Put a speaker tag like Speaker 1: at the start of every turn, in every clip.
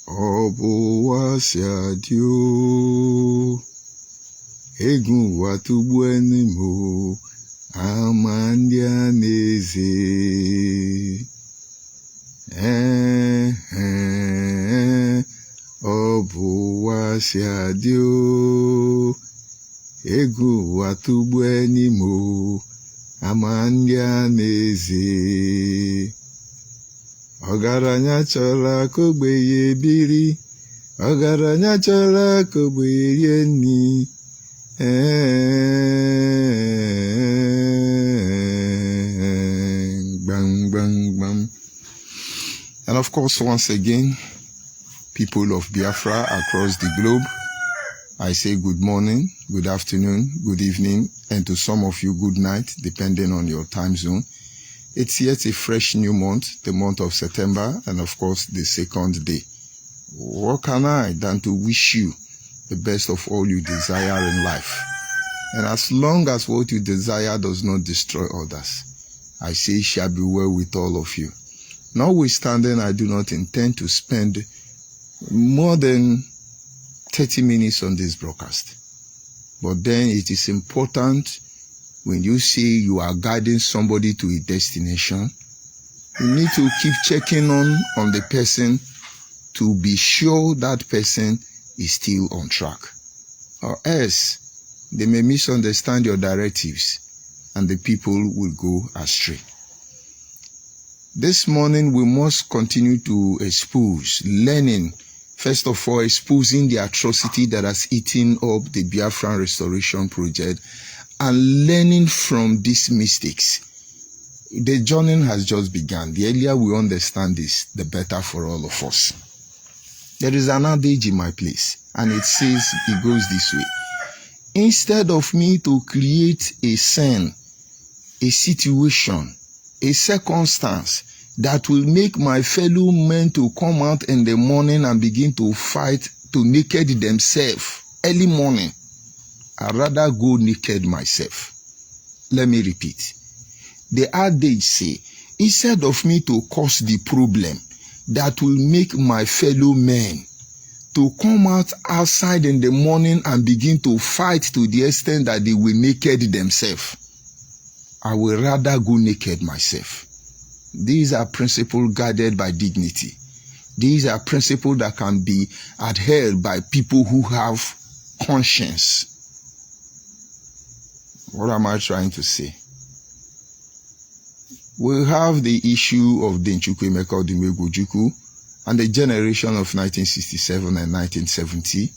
Speaker 1: Obuwasiadio Egu watubuenimo Amandianeze Obuwasiadio Egu watubuenimo Amandianeze Ogaranya chola kogbeye biri Ogaranya chola kogbeye ni Bang bang bang. And of course, once again, people of Biafra across the globe, I say good morning, good afternoon, good evening, and to some of you, good night, depending on your time zone. It's yet a fresh new month, the month of September, and of course, the second day. What can I than to wish you the best of all you desire in life? And as long as what you desire does not destroy others, I say it shall be well with all of you. Notwithstanding, I do not intend to spend more than 30 minutes on this broadcast. But then it is important when you say you are guiding somebody to a destination, you need to keep checking on the person to be sure that person is still on track. Or else, they may misunderstand your directives and the people will go astray. This morning, we must continue to expose, learning, first of all, exposing the atrocity that has eaten up the Biafran Restoration Project and learning from these mistakes. The journey has just begun. The earlier we understand this, the better for all of us. There is an adage in my place, and it says, it goes this way. Instead of me to create a scene, a situation, a circumstance that will make my fellow men to come out in the morning and begin to fight to naked themselves early morning, I'd rather go naked myself. Let me repeat. The adage say, instead of me to cause the problem that will make my fellow men to come out outside in the morning and begin to fight to the extent that they will naked themselves, I will rather go naked myself. These are principles guided by dignity. These are principles that can be adhered by people who have conscience. What am I trying to say? We have the issue of Denchukwu Emeka Odumegwu and the generation of 1967 and 1970.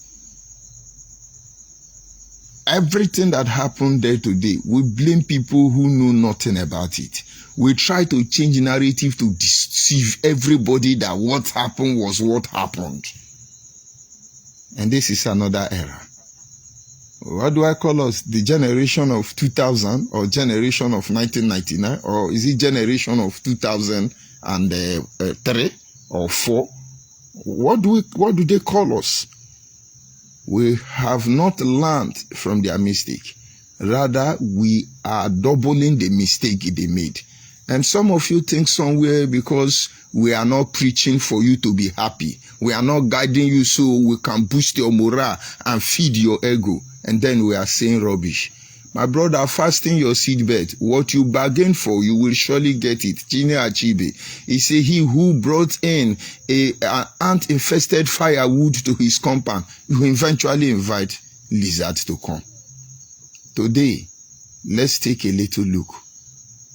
Speaker 1: Everything that happened there today, we blame people who know nothing about it. We try to change the narrative to deceive everybody that what happened was what happened. And this is another era. What do I call us? The generation of 2000 or generation of 1999? Or is it generation of 2003 or 4? What do they call us? We have not learned from their mistake. Rather, we are doubling the mistake they made. And some of you think somewhere because we are not preaching for you to be happy. We are not guiding you so we can boost your morale and feed your ego. And then we are saying rubbish. My brother, fasten your seatbelt. What you bargain for, you will surely get it. Chine Achibe. He said, he who brought in an ant-infested firewood to his compound, you eventually invite lizards to come. Today, let's take a little look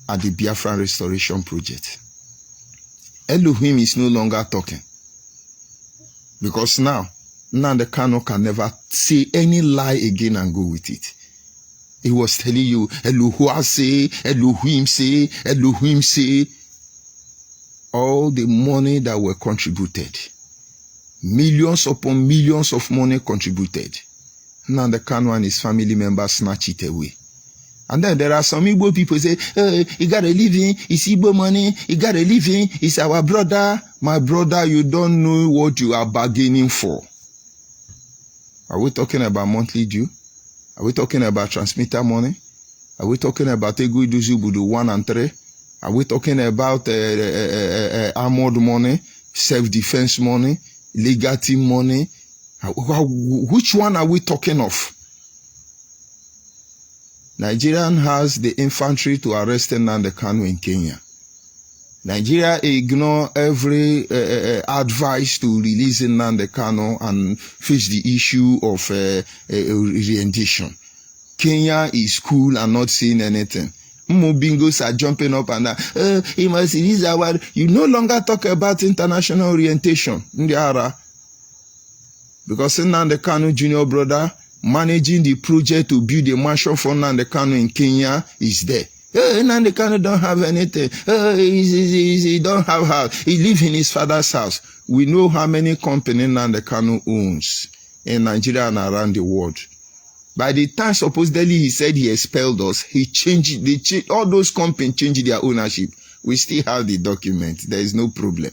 Speaker 1: at the Biafran Restoration Project. Elohim is no longer talking. Because now the Kano can never say any lie again and go with it. He was telling you, Elohua say, Elohim say, Elohim say. All the money that were contributed, millions upon millions of money contributed. Now the Kano and his family members snatch it away. And then there are some Igbo people say, hey, you got a living, it's Igbo money, you got a living, it's our brother. My brother, you don't know what you are bargaining for. Are we talking about monthly due? Are we talking about transmitter money? Are we talking about Egu Iduzu Budu 1 and 3? Are we talking about armored money, self-defense money, legal team money? Which one are we talking of? Nigeria has the infantry to arrest Nnamdi Kanu in Kenya. Nigeria ignore every advice to release Nnamdi Kanu and face the issue of rendition. Kenya is cool and not saying anything. Bingos are jumping up and down. He must release our. You no longer talk about international orientation. Because Nnamdi Kanu junior brother managing the project to build a mansion for Nnamdi Kanu in Kenya is there. Nnamdi Kanu don't have anything. He don't have house. He lives in his father's house. We know how many companies Nnamdi Kanu owns in Nigeria and around the world. By the time supposedly he said he expelled us, he changed, all those companies changed their ownership. We still have the document. There is no problem.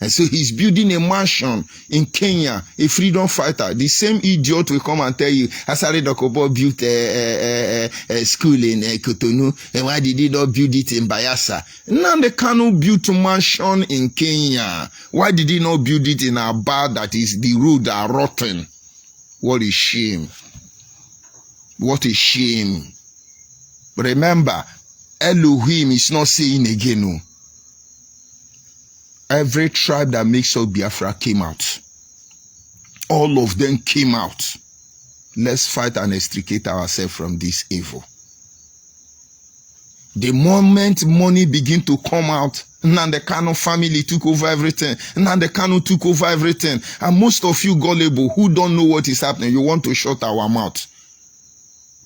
Speaker 1: And so he's building a mansion in Kenya, a freedom fighter. The same idiot will come and tell you, Asari Dokobo built a school in Cotonou, and why did he not build it in Bayelsa? Nnamdi Kanu built a mansion in Kenya. Why did he not build it in Aba, that is the road are rotten? What a shame. What a shame. But remember, Elohim is not saying again, no. Every tribe that makes up Biafra came out. All of them came out. Let's fight and extricate ourselves from this evil. The moment money begin to come out, Nnamdi Kanu family took over everything. Nnamdi Kanu took over everything. And most of you gullible who don't know what is happening, you want to shut our mouth.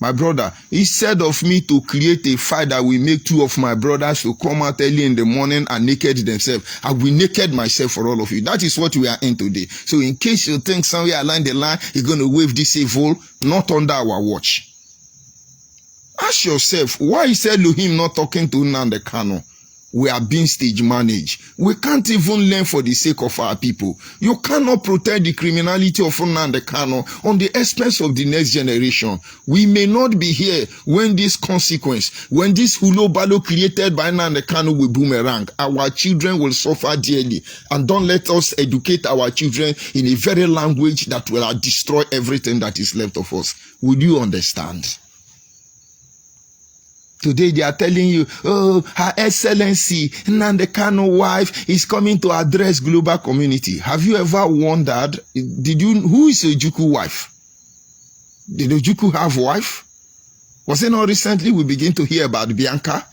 Speaker 1: My brother, instead of me to create a fight that will make two of my brothers to come out early in the morning and naked themselves, I will naked myself for all of you. That is what we are in today. So in case you think somewhere along the line, you're going to wave this evil, not under our watch. Ask yourself, why is Elohim not talking to Nnamdi Kanu? We are being stage managed. We can't even learn for the sake of our people. You cannot protect the criminality of Nnamdi Kanu on the expense of the next generation. We may not be here when this consequence, when this hulo-balo created by Nnamdi Kanu will boomerang. Our children will suffer dearly. And don't let us educate our children in a very language that will destroy everything that is left of us. Would you understand? Today they are telling you, oh, Her Excellency Nnamdi Kanu wife is coming to address global community. Have you ever wondered, who is Ojukwu wife? Did Ojukwu have wife? Was it not recently we begin to hear about Bianca?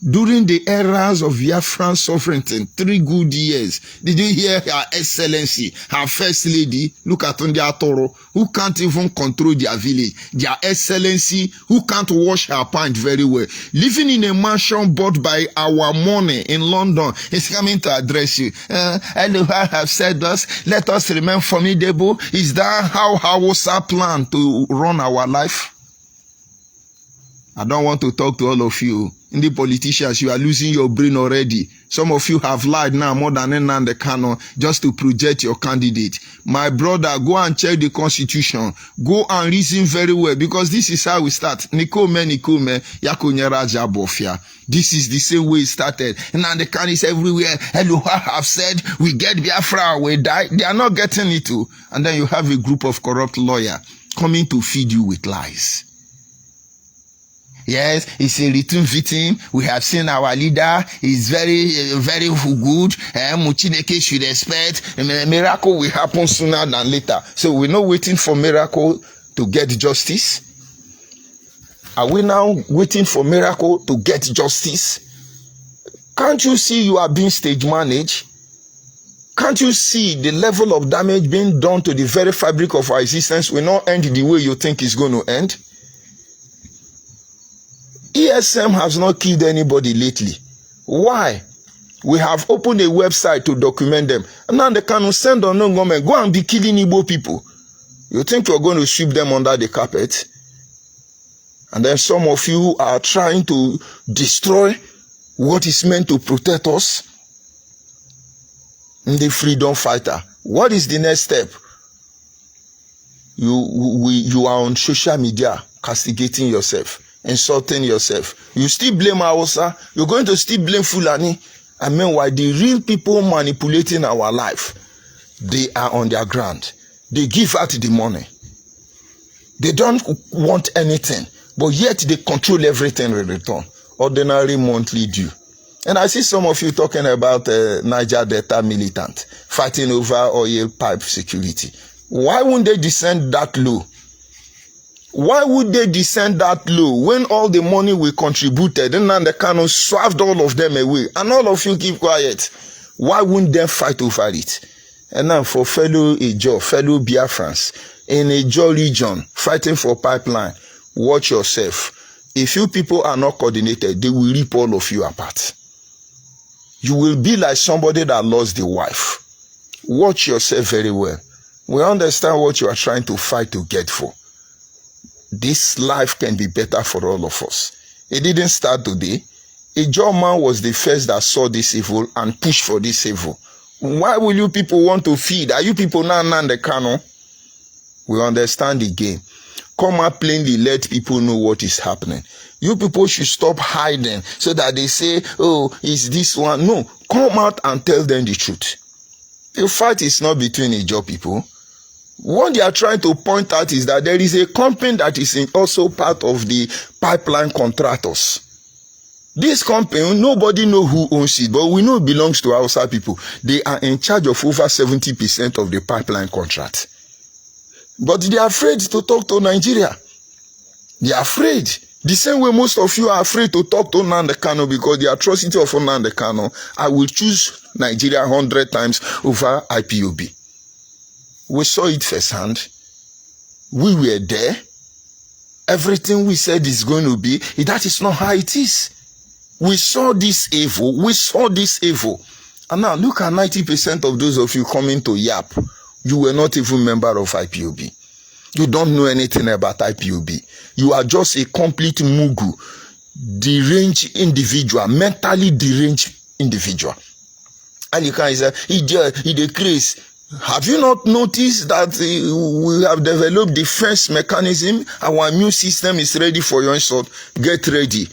Speaker 1: During the eras of Biafran sovereignty, 3 good years, did you hear Her Excellency, her first lady, look at Ndia Toro, who can't even control their village, their Excellency, who can't wash her pant very well, living in a mansion bought by our money in London, is coming to address you. Elohim have said us, let us remain formidable. Is that how Hausa plan to run our life? I don't want to talk to all of you. In the politicians, you are losing your brain already. Some of you have lied now more than Nnamdi Kanu just to project your candidate. My brother, go and check the constitution. Go and reason very well, because this is how we start. Nikome, yakonyera jabofia. This is the same way it started. Nnamdi Kanu is everywhere. Elohim have said, we get Biafra, we die. They are not getting it too. And then you have a group of corrupt lawyers coming to feed you with lies. Yes, it's a return victim. We have seen our leader is very good. Muchineke should expect a miracle will happen sooner than later. So we're not waiting for miracle to get justice. Are we now waiting for miracle to get justice? Can't you see you are being stage managed? Can't you see the level of damage being done to the very fabric of our existence will not end the way you think it's going to end? ESM has not killed anybody lately. Why? We have opened a website to document them. And now they can send unknown government, go and be killing Igbo people. You think you're going to sweep them under the carpet? And then some of you are trying to destroy what is meant to protect us. The freedom fighter. What is the next step? You are on social media castigating yourself. insulting yourself. You still blame Hausa, you're going to still blame Fulani. And meanwhile, the real people manipulating our life, they are on their ground. They give out the money. They don't want anything, but yet they control everything in return. Ordinary monthly due. And I see some of you talking about Niger Delta militant fighting over oil pipe security. Why wouldn't they descend that low? Why would they descend that low when all the money we contributed and then the Kano swerved all of them away and all of you keep quiet? Why wouldn't they fight over it? And now for fellow Ijo, fellow Biafrans in Ijo region fighting for pipeline, watch yourself. If you people are not coordinated, they will rip all of you apart. You will be like somebody that lost the wife. Watch yourself very well. We understand what you are trying to fight to get for. This life can be better for all of us. It didn't start today. A German was the first that saw this evil and pushed for this evil. Why will you people want to feed? Are you people now in the Kano? We understand the game. Come out plainly, let people know what is happening. You people should stop hiding so that they say, oh, is this one? No, come out and tell them the truth. The fight is not between Ijo people. What they are trying to point out is that there is a company that is also part of the pipeline contractors. This company, nobody knows who owns it, but we know it belongs to Hausa people. They are in charge of over 70% of the pipeline contract. But they are afraid to talk to Nigeria. They are afraid. The same way most of you are afraid to talk to Nnamdi Kanu because the atrocity of Nnamdi Kanu, I will choose Nigeria 100 times over IPOB. We saw it firsthand. We were there. Everything we said is going to be, that is not how it is. We saw this evil. We saw this evil. And now look at 90% of those of you coming to YAP. You were not even member of IPOB. You don't know anything about IPOB. You are just a complete mugu, deranged individual, mentally deranged individual. And you can say, he decrease. Have you not noticed that we have developed defense mechanism? Our immune system is ready for your insult. Get ready.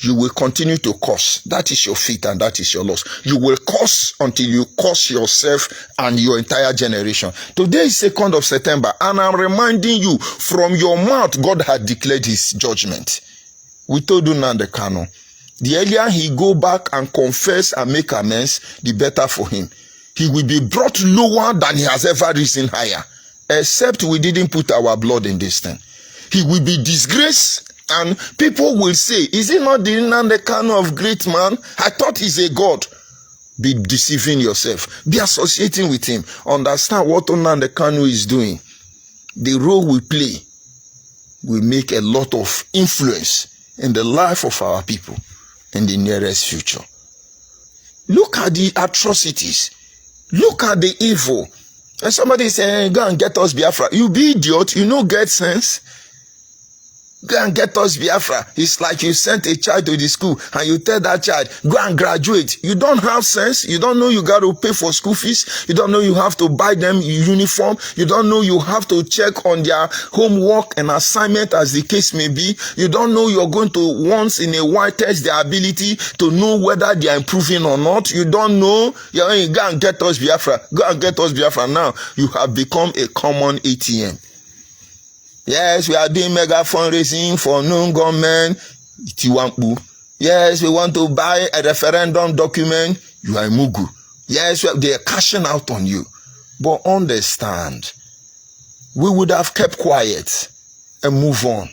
Speaker 1: You will continue to curse. That is your fate and that is your loss. You will curse until you curse yourself and your entire generation. Today is 2nd of September and I'm reminding you, from your mouth, God had declared his judgment. We told you Nnamdi Kanu. The earlier he go back and confess and make amends, the better for him. He will be brought lower than he has ever risen higher. Except we didn't put our blood in this thing. He will be disgraced. And people will say, is he not the Nnamdi Kanu of great man? I thought he's a god. Be deceiving yourself. Be associating with him. Understand what Nnamdi Kanu is doing. The role we play will make a lot of influence in the life of our people in the nearest future. Look at the atrocities. Look at the evil. And somebody is saying, go and get us Biafra. You be idiot. You no get sense. Go and get us Biafra. It's like you sent a child to the school and you tell that child, go and graduate. You don't have sense. You don't know you got to pay for school fees. You don't know you have to buy them uniform. You don't know you have to check on their homework and assignment as the case may be. You don't know you're going to once in a while test their ability to know whether they are improving or not. You don't know. You're going to go and get us Biafra. Go and get us Biafra. Now you have become a common ATM. Yes, we are doing mega fundraising for non-government. Yes, we want to buy a referendum document. You are a mugu. Yes, they are cashing out on you. But understand, we would have kept quiet and move on.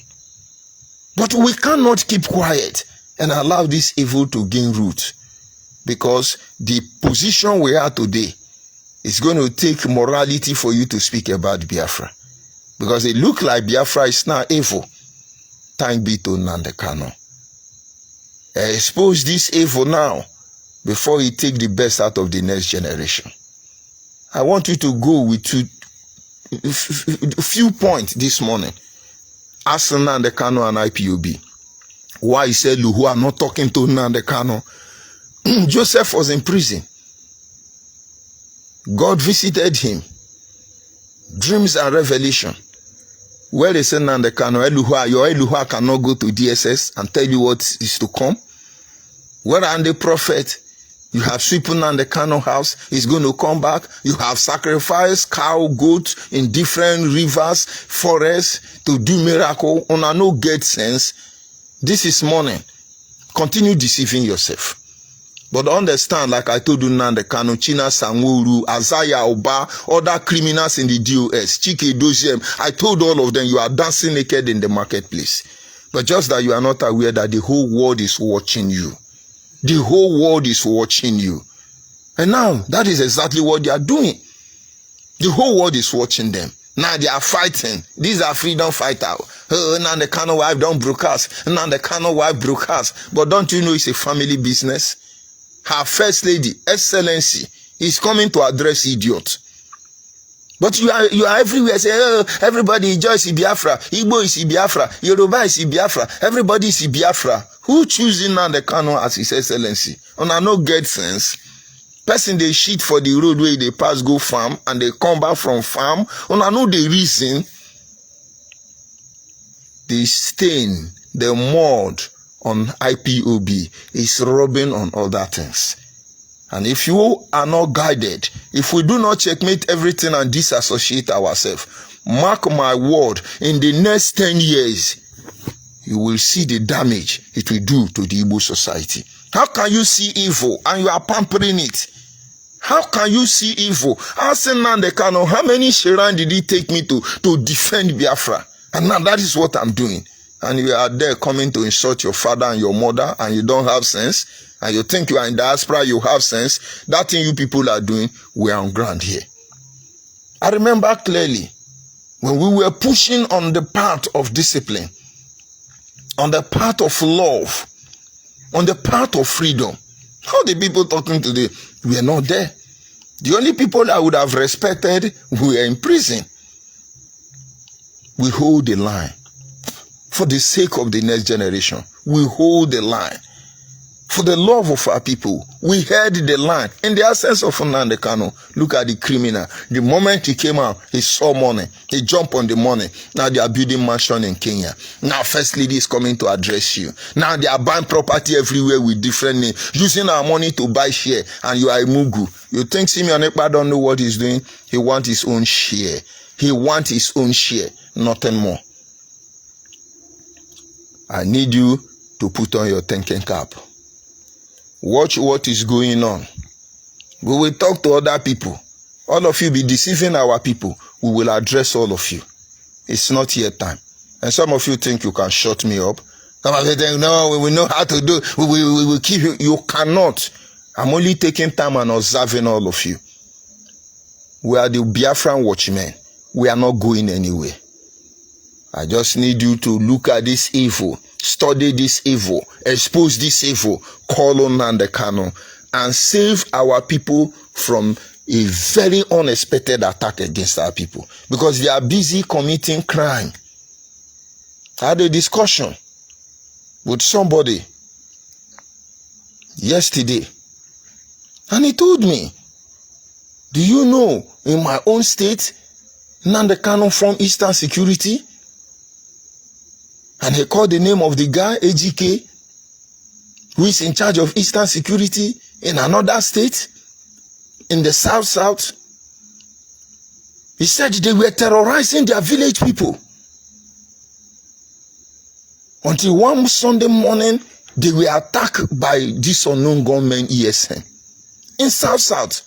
Speaker 1: But we cannot keep quiet and allow this evil to gain root. Because the position we are today is going to take morality for you to speak about Biafra. Because it looks like Biafra is now evil. Thank be to Nnamdi Kanu. Expose this evil now before you take the best out of the next generation. I want you to go with a few points this morning. Ask Nnamdi Kanu and IPOB why he said, look, who are not talking to Nnamdi Kanu. Joseph was in prison. God visited him. Dreams and revelation. Where they say Nnamdi Kanu, your Eluhua cannot go to DSS and tell you what is to come. Where are the prophet? You have sweeping Nnamdi Kanu house, he's going to come back. You have sacrificed cow, goat in different rivers, forests to do miracle. Una no get sense. This is morning. Continue deceiving yourself. But understand, like I told you, Nnamdi Kanu, China Sanwo-Olu, Azaya Oba, other criminals in the DOS, Chike Doziem, I told all of them, you are dancing naked in the marketplace. But just that you are not aware that the whole world is watching you. The whole world is watching you. And now, that is exactly what they are doing. The whole world is watching them. Now they are fighting. These are freedom fighters. Nnamdi Kanu wife don't broadcast. Nnamdi Kanu wife broadcast. But don't you know it's a family business? Her first lady, Excellency, is coming to address idiots. But you are everywhere. Say, oh, everybody just Biafra. Igbo is Biafra. Yoruba is Biafra. Everybody is Biafra. Who choosing Nnamdi Kanu as his Excellency? And I no get sense. Person they shit for the road where they pass go farm and they come back from farm. And I know the reason. The stain, the mud on IPOB is rubbing on other things. And if you are not guided, if we do not checkmate everything and disassociate ourselves, mark my word, in the next 10 years, you will see the damage it will do to the Igbo society. How can you see evil and you are pampering it? How can you see evil? Ask Nnamdi Kanu, how many Shiran did he take me to defend Biafra? And now that is what I'm doing. And you are there coming to insult your father and your mother, and you don't have sense, and you think you are in diaspora, you have sense. That thing you people are doing, we are on ground here. I remember clearly when we were pushing on the path of discipline, on the path of love, on the path of freedom. How the people talking today? We are not there. The only people I would have respected were in prison. We hold the line. For the sake of the next generation, we hold the line. For the love of our people, we held the line. In the absence of Nnamdi Kanu, look at the criminal. The moment he came out, he saw money. He jumped on the money. Now they are building mansion in Kenya. Now First Lady is coming to address you. Now they are buying property everywhere with different names, using our money to buy share, and you are a Mugu. You think Simeon Ekpa don't know what he's doing? He wants his own share. He wants his own share, nothing more. I need you to put on your thinking cap. Watch what is going on. We will talk to other people. All of you be deceiving our people. We will address all of you. It's not yet time. And some of you think you can shut me up. Some of you think, no, we will know how to do. We will keep you. You cannot. I'm only taking time and observing all of you. We are the Biafran watchmen. We are not going anywhere. I just need you to look at this evil, study this evil, expose this evil, call on Nnamdi Kanu, and save our people from a very unexpected attack against our people. Because they are busy committing crime. I had a discussion with somebody yesterday, and he told me, do you know in my own state, Nnamdi Kanu from Eastern Security? And he called the name of the guy, AGK, who is in charge of Eastern Security in another state, in the South. He said they were terrorizing their village people. Until one Sunday morning, they were attacked by this unknown gunmen ESN in South.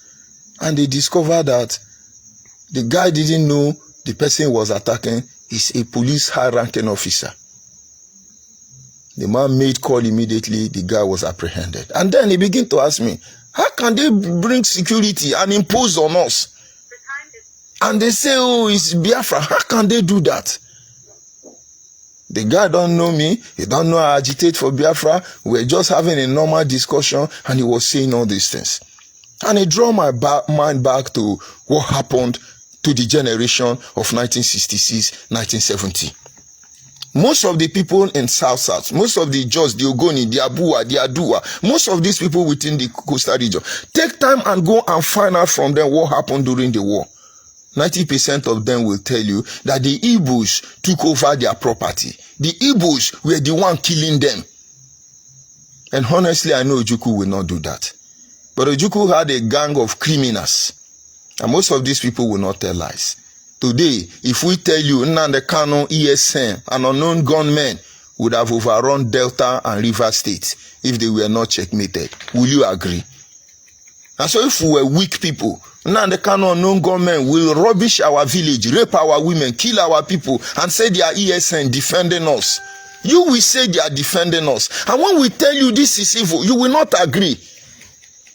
Speaker 1: And they discovered that the guy didn't know the person he was attacking is a police high-ranking officer. The man made call immediately, the guy was apprehended. And then he began to ask me, how can they bring security and impose on us? And they say, oh, it's Biafra. How can they do that? The guy don't know me. He don't know I agitate for Biafra. We're just having a normal discussion and he was saying all these things. And it drew my mind back to what happened to the generation of 1966, 1970. Most of the people in South, most of the Jos, the Ogoni, the Abua, the Adua, most of these people within the coastal region, take time and go and find out from them what happened during the war. 90% of them will tell you that the Igbos took over their property. The Igbos were the one killing them. And honestly, I know Ojukwu will not do that. But Ojukwu had a gang of criminals. And most of these people will not tell lies. Today, if we tell you Nnamdi Kanu, ESN, an unknown gunmen would have overrun Delta and River State if they were not checkmated, will you agree? And so if we were weak people, Nnamdi Kanu, unknown gunmen will rubbish our village, rape our women, kill our people, and say they are ESN defending us. You will say they are defending us. And when we tell you this is evil, you will not agree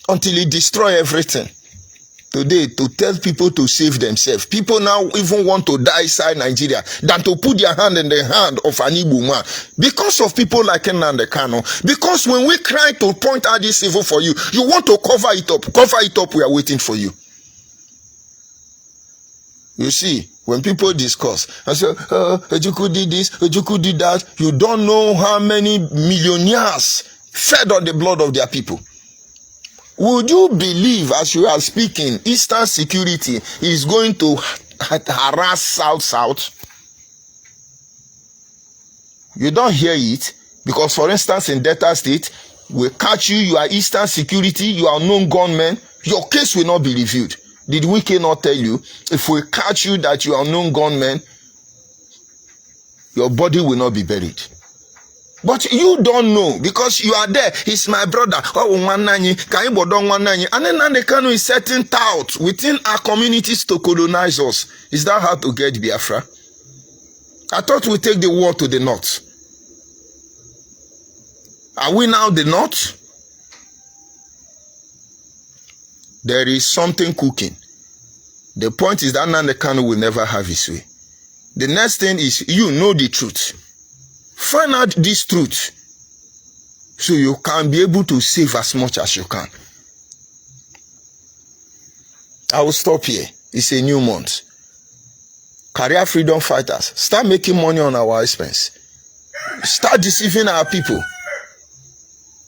Speaker 1: until it destroys everything. Today, to tell people to save themselves, people now even want to die inside Nigeria than to put their hand in the hand of an Igbo man. Because of people like Nnamdi Kanu. Because when we cry to point out this evil for you, you want to cover it up. Cover it up, we are waiting for you. You see, when people discuss and say, Ojukwu did this, Ojukwu did that, you don't know how many millionaires fed on the blood of their people. Would you believe, as you are speaking, Eastern Security is going to harass South? You don't hear it because, for instance, in Delta State, we catch you, you are Eastern Security, you are known gunmen, your case will not be reviewed. Did Wike not tell you, if we catch you that you are known gunmen, your body will not be buried? But you don't know because you are there. He's my brother. Oh, Wananyi, Kaibo don Wananyi. And then Nnamdi Kanu is setting out within our communities to colonize us. Is that how to get Biafra? I thought we take the war to the north. Are we now the north? There is something cooking. The point is that Nnamdi Kanu will never have his way. The next thing is you know the truth. Find out this truth so you can be able to save as much as you can. I will stop here. It's a new month. Career freedom fighters, start making money on our expense. Start deceiving our people.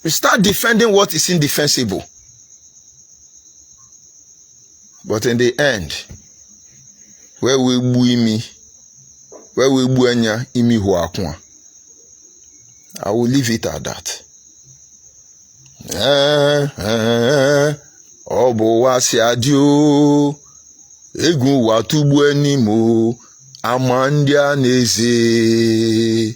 Speaker 1: Start defending what is indefensible. But in the end, where we buimi, where we buenya imi huakwa. I will leave it at that. Obo wasi adio, egu watubu enimo, amandia neze.